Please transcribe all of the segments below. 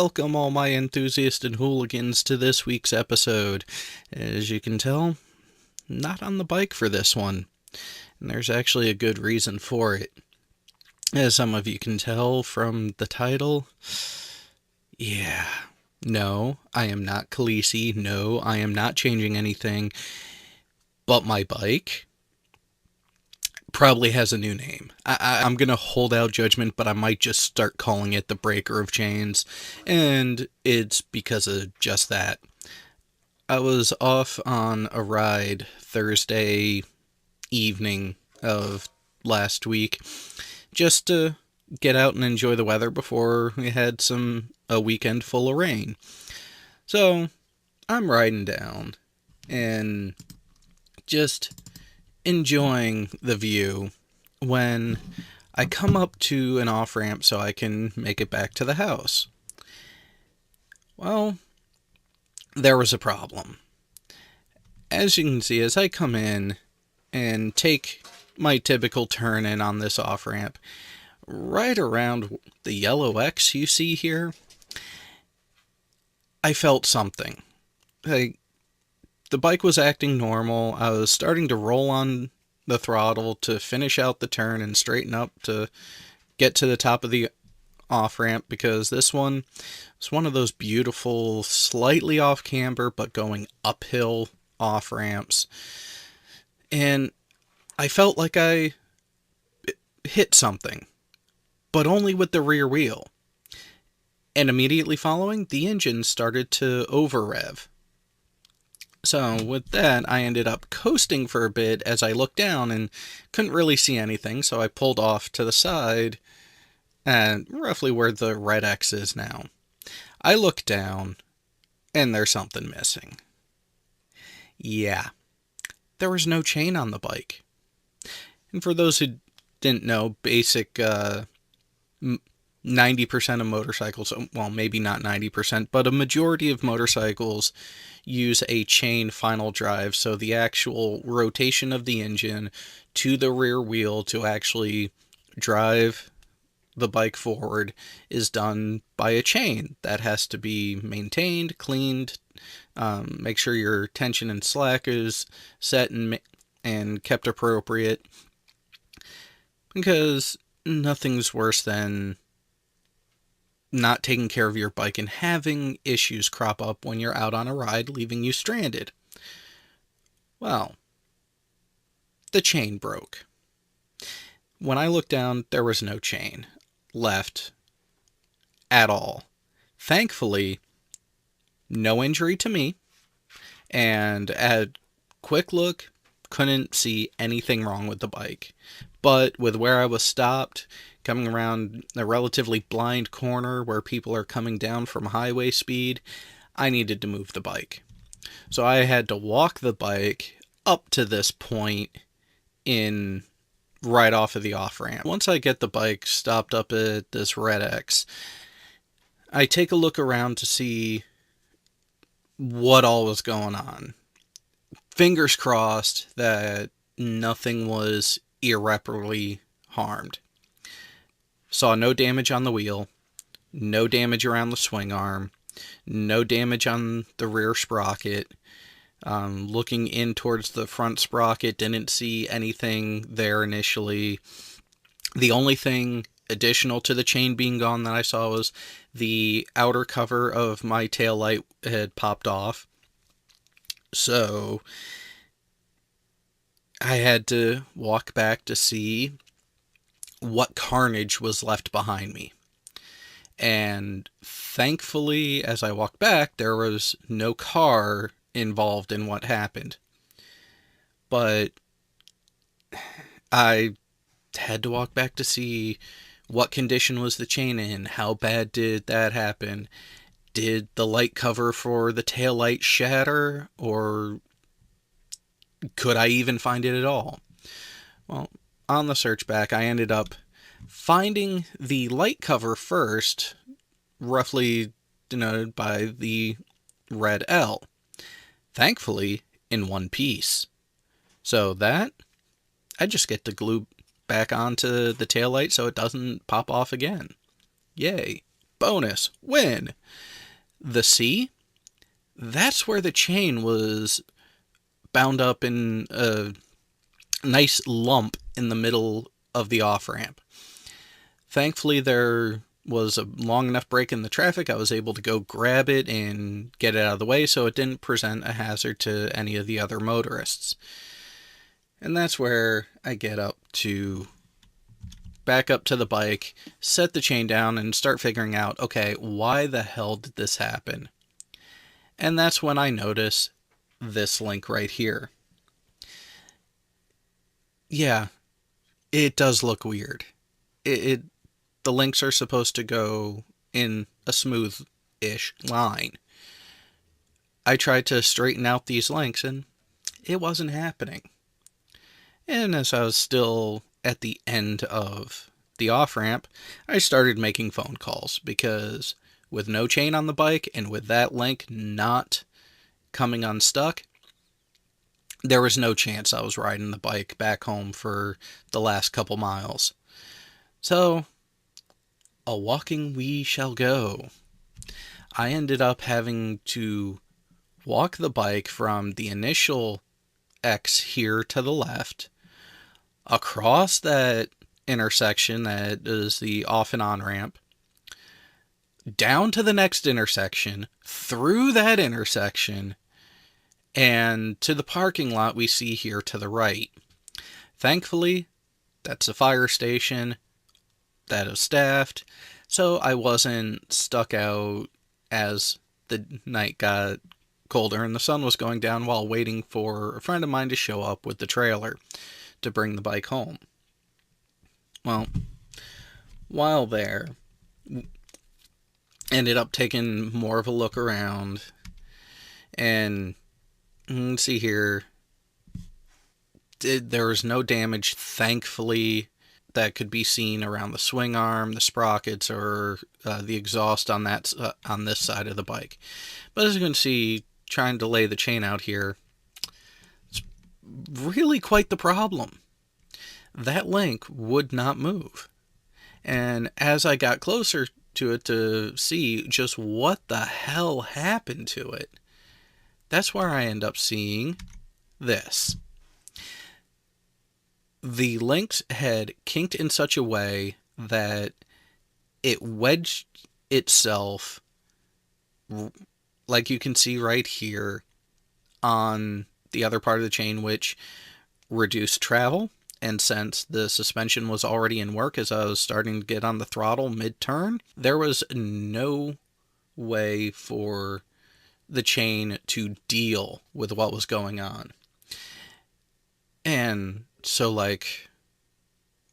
welcome all my enthusiasts and hooligans to this week's episode. As you can tell, not on the bike for this one, and there's actually a good reason for it. As some of you can tell from the title, yeah, no, I am not Khaleesi, no, I am not changing anything, but my bike probably has a new name. I'm going to hold out judgment, but I might just start calling it the Breaker of Chains, and it's because of just that. I was off on a ride Thursday evening of last week just to get out and enjoy the weather before we had a weekend full of rain. So I'm riding down and just enjoying the view when I come up to an off-ramp so I can make it back to the house. Well, there was a problem. As you can see, as I come in and take my typical turn in on this off-ramp, right around the yellow X you see here, I felt something. The bike was acting normal. I was starting to roll on the throttle to finish out the turn and straighten up to get to the top of the off-ramp, because this one is one of those beautiful, slightly off camber but going uphill off-ramps. And I felt like I hit something, but only with the rear wheel. And immediately following, the engine started to over-rev. So with that, I ended up coasting for a bit as I looked down and couldn't really see anything, so I pulled off to the side at roughly where the red X is now. I look down, and there's something missing. Yeah, there was no chain on the bike. And for those who didn't know, basic 90% of motorcycles, well, maybe not 90%, but a majority of motorcycles use a chain final drive, so the actual rotation of the engine to the rear wheel to actually drive the bike forward is done by a chain that has to be maintained, cleaned, make sure your tension and slack is set and kept appropriate, because nothing's worse than not taking care of your bike and having issues crop up when you're out on a ride, leaving you stranded. Well, the chain broke. When I looked down, there was no chain left at all. Thankfully, no injury to me, and at quick look, couldn't see anything wrong with the bike. But with where I was stopped, coming around a relatively blind corner where people are coming down from highway speed, I needed to move the bike. So I had to walk the bike up to this point in right off of the off-ramp. Once I get the bike stopped up at this red X, I take a look around to see what all was going on. Fingers crossed that nothing was irreparably harmed. Saw no damage on the wheel, no damage around the swing arm, no damage on the rear sprocket. Looking in towards the front sprocket, didn't see anything there initially. The only thing additional to the chain being gone that I saw was the outer cover of my taillight had popped off. So I had to walk back to see what carnage was left behind me. And thankfully, as I walked back, there was no car involved in what happened. But I had to walk back to see what condition was the chain in, how bad did that happen, did the light cover for the taillight shatter, or could I even find it at all? Well, on the search back, I ended up finding the light cover first, roughly denoted by the red L. Thankfully, in one piece. So that, I just get to glue back onto the taillight so it doesn't pop off again. Yay. Bonus, win. The C, that's where the chain was bound up in a nice lump in the middle of the off ramp. Thankfully, there was a long enough break in the traffic. I was able to go grab it and get it out of the way so it didn't present a hazard to any of the other motorists. And that's where I get back up to the bike, set the chain down, and start figuring out, okay, why the hell did this happen? And that's when I notice this link right here. Yeah, it does look weird. The links are supposed to go in a smooth-ish line. I tried to straighten out these links and it wasn't happening. And as I was still at the end of the off-ramp, I started making phone calls because with no chain on the bike and with that link not coming unstuck, there was no chance I was riding the bike back home for the last couple miles. So, a walking we shall go. I ended up having to walk the bike from the initial X here to the left, across that intersection that is the off and on ramp, down to the next intersection, through that intersection, and to the parking lot we see here to the right. Thankfully, that's a fire station that is staffed, so I wasn't stuck out as the night got colder and the sun was going down while waiting for a friend of mine to show up with the trailer to bring the bike home. Well, while there, ended up taking more of a look around, and let's see here, there was no damage, thankfully, that could be seen around the swing arm, the sprockets, or the exhaust on this side of the bike. But as you can see, trying to lay the chain out here, it's really quite the problem. That link would not move. And as I got closer to it to see just what the hell happened to it, that's where I end up seeing this. The link's head kinked in such a way that it wedged itself, like you can see right here, on the other part of the chain, which reduced travel. And since the suspension was already in work as I was starting to get on the throttle mid-turn, there was no way for the chain to deal with what was going on. And so, like,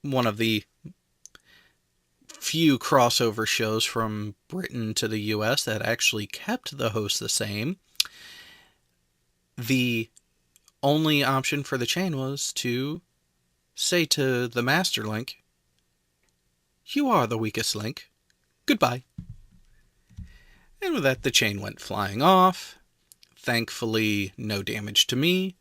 one of the few crossover shows from Britain to the US that actually kept the host the same, the only option for the chain was to say to the master link, "You are the weakest link. Goodbye." And with that, the chain went flying off. Thankfully, no damage to me.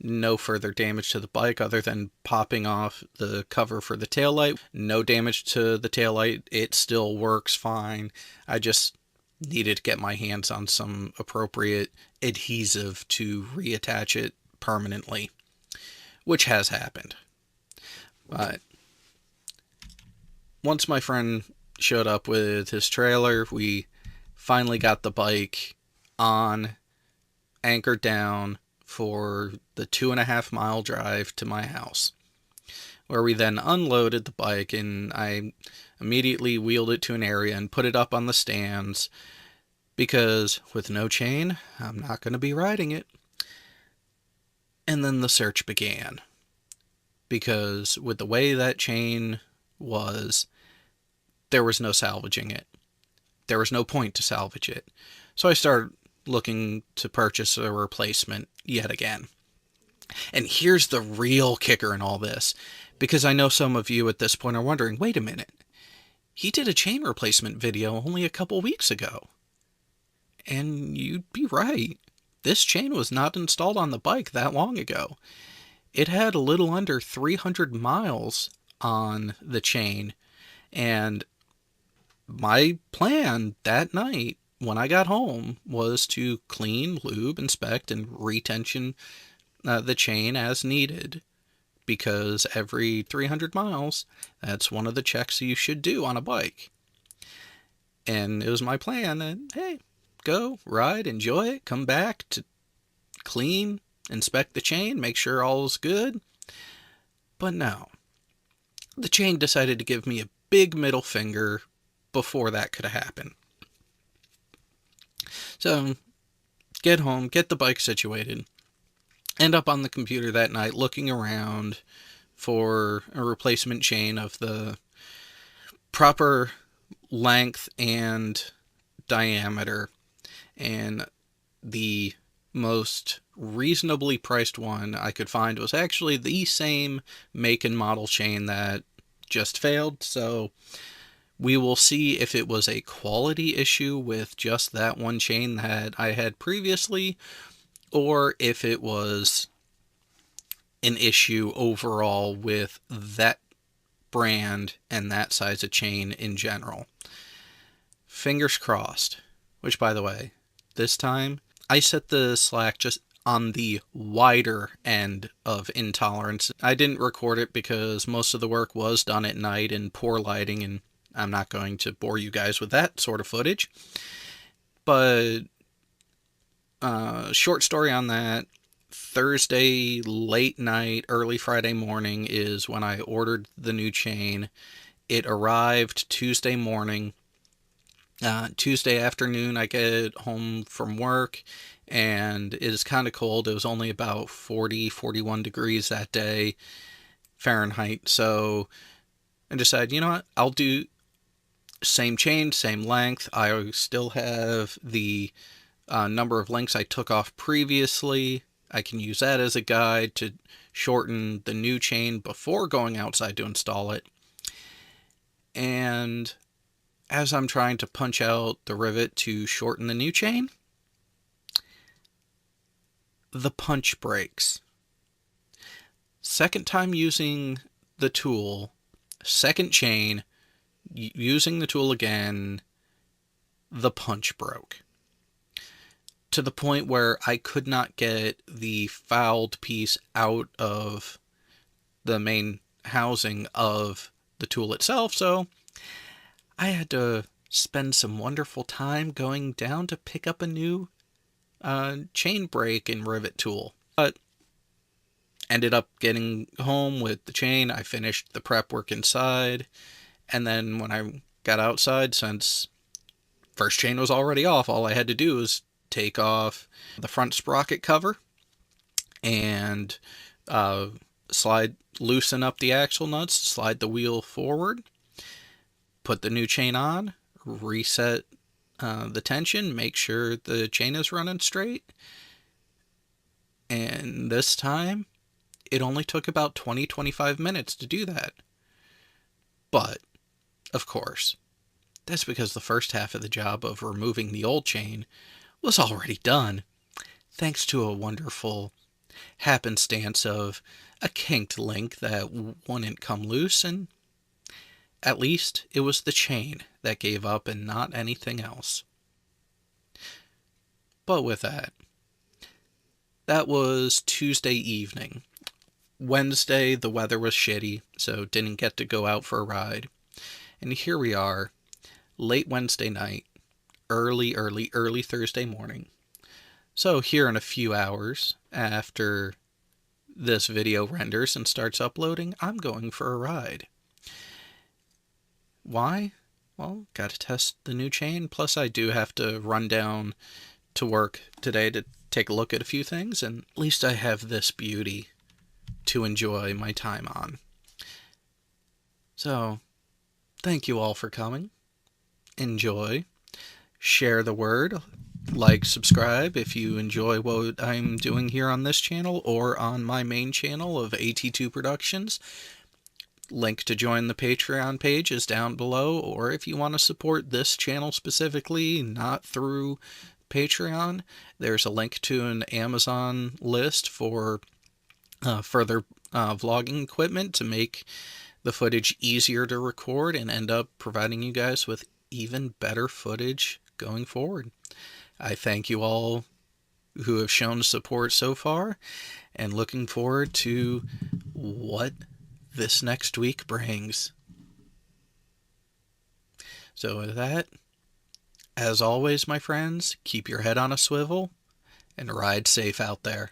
No further damage to the bike other than popping off the cover for the taillight. No damage to the taillight. It still works fine. I just needed to get my hands on some appropriate adhesive to reattach it permanently, which has happened. But once my friend showed up with his trailer, we finally got the bike on, anchored down for the 2.5 mile drive to my house, where we then unloaded the bike and I immediately wheeled it to an area and put it up on the stands because with no chain, I'm not going to be riding it. And then the search began, because with the way that chain was, there was no salvaging it. There was no point to salvage it. So I started looking to purchase a replacement yet again. And here's the real kicker in all this, because I know some of you at this point are wondering, wait a minute, he did a chain replacement video only a couple weeks ago. And you'd be right. This chain was not installed on the bike that long ago. It had a little under 300 miles on the chain, and My plan that night when I got home was to clean, lube, inspect, and retension the chain as needed, because every 300 miles, that's one of the checks you should do on a bike. And it was my plan that, hey, go, ride, enjoy it, come back to clean, inspect the chain, make sure all's good. But no, the chain decided to give me a big middle finger before that could have happened. So, get home, get the bike situated, end up on the computer that night looking around for a replacement chain of the proper length and diameter, and the most reasonably priced one I could find was actually the same make and model chain that just failed. So we will see if it was a quality issue with just that one chain that I had previously, or if it was an issue overall with that brand and that size of chain in general. Fingers crossed. Which, by the way, this time I set the slack just on the wider end of intolerance. I didn't record it because most of the work was done at night in poor lighting, and I'm not going to bore you guys with that sort of footage. But short story on that. Thursday late night, early Friday morning is when I ordered the new chain. It arrived Tuesday morning. Tuesday afternoon, I get home from work, and it is kind of cold. It was only about 40, 41 degrees that day, Fahrenheit. So I decided, you know what, I'll do same chain, same length. I still have the number of links I took off previously. I can use that as a guide to shorten the new chain before going outside to install it. And as I'm trying to punch out the rivet to shorten the new chain, the punch breaks. Second time using the tool, second chain, using the tool again, the punch broke. To the point where I could not get the fouled piece out of the main housing of the tool itself, so I had to spend some wonderful time going down to pick up a new chain brake and rivet tool. But ended up getting home with the chain. I finished the prep work inside, and then when I got outside, since first chain was already off, all I had to do was take off the front sprocket cover and loosen up the axle nuts, slide the wheel forward, put the new chain on, reset the tension, make sure the chain is running straight. And this time, it only took about 20-25 minutes to do that. But, of course, that's because the first half of the job of removing the old chain was already done, thanks to a wonderful happenstance of a kinked link that wouldn't come loose, and at least it was the chain that gave up and not anything else. But with that, that was Tuesday evening. Wednesday, the weather was shitty, so didn't get to go out for a ride. And here we are, late Wednesday night, early Thursday morning. So here in a few hours, after this video renders and starts uploading, I'm going for a ride. Why? Well, gotta test the new chain, plus I do have to run down to work today to take a look at a few things, and at least I have this beauty to enjoy my time on. So, thank you all for coming. Enjoy. Share the word. Like, subscribe if you enjoy what I'm doing here on this channel or on my main channel of AT2 Productions. Link to join the Patreon page is down below, or if you want to support this channel specifically, not through Patreon, there's a link to an Amazon list for further vlogging equipment to make the footage easier to record and end up providing you guys with even better footage going forward. I thank you all who have shown support so far, and looking forward to what this next week brings. So with that, as always, my friends, keep your head on a swivel and ride safe out there.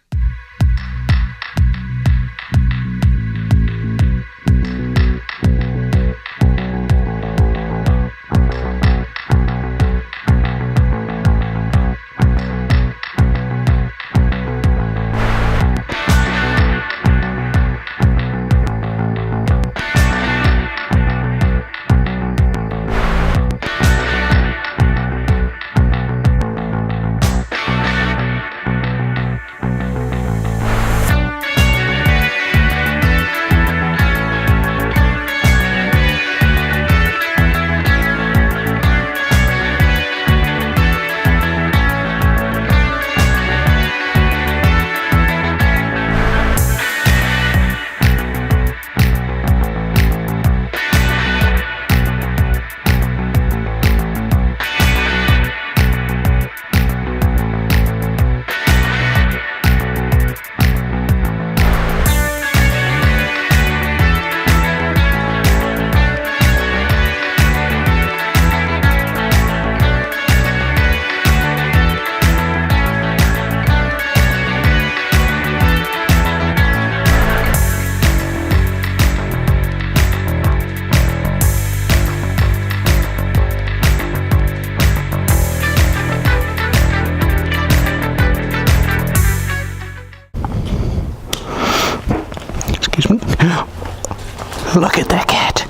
Look at that cat.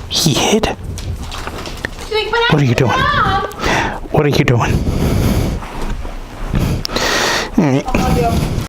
He hid. What are you doing? What are you doing?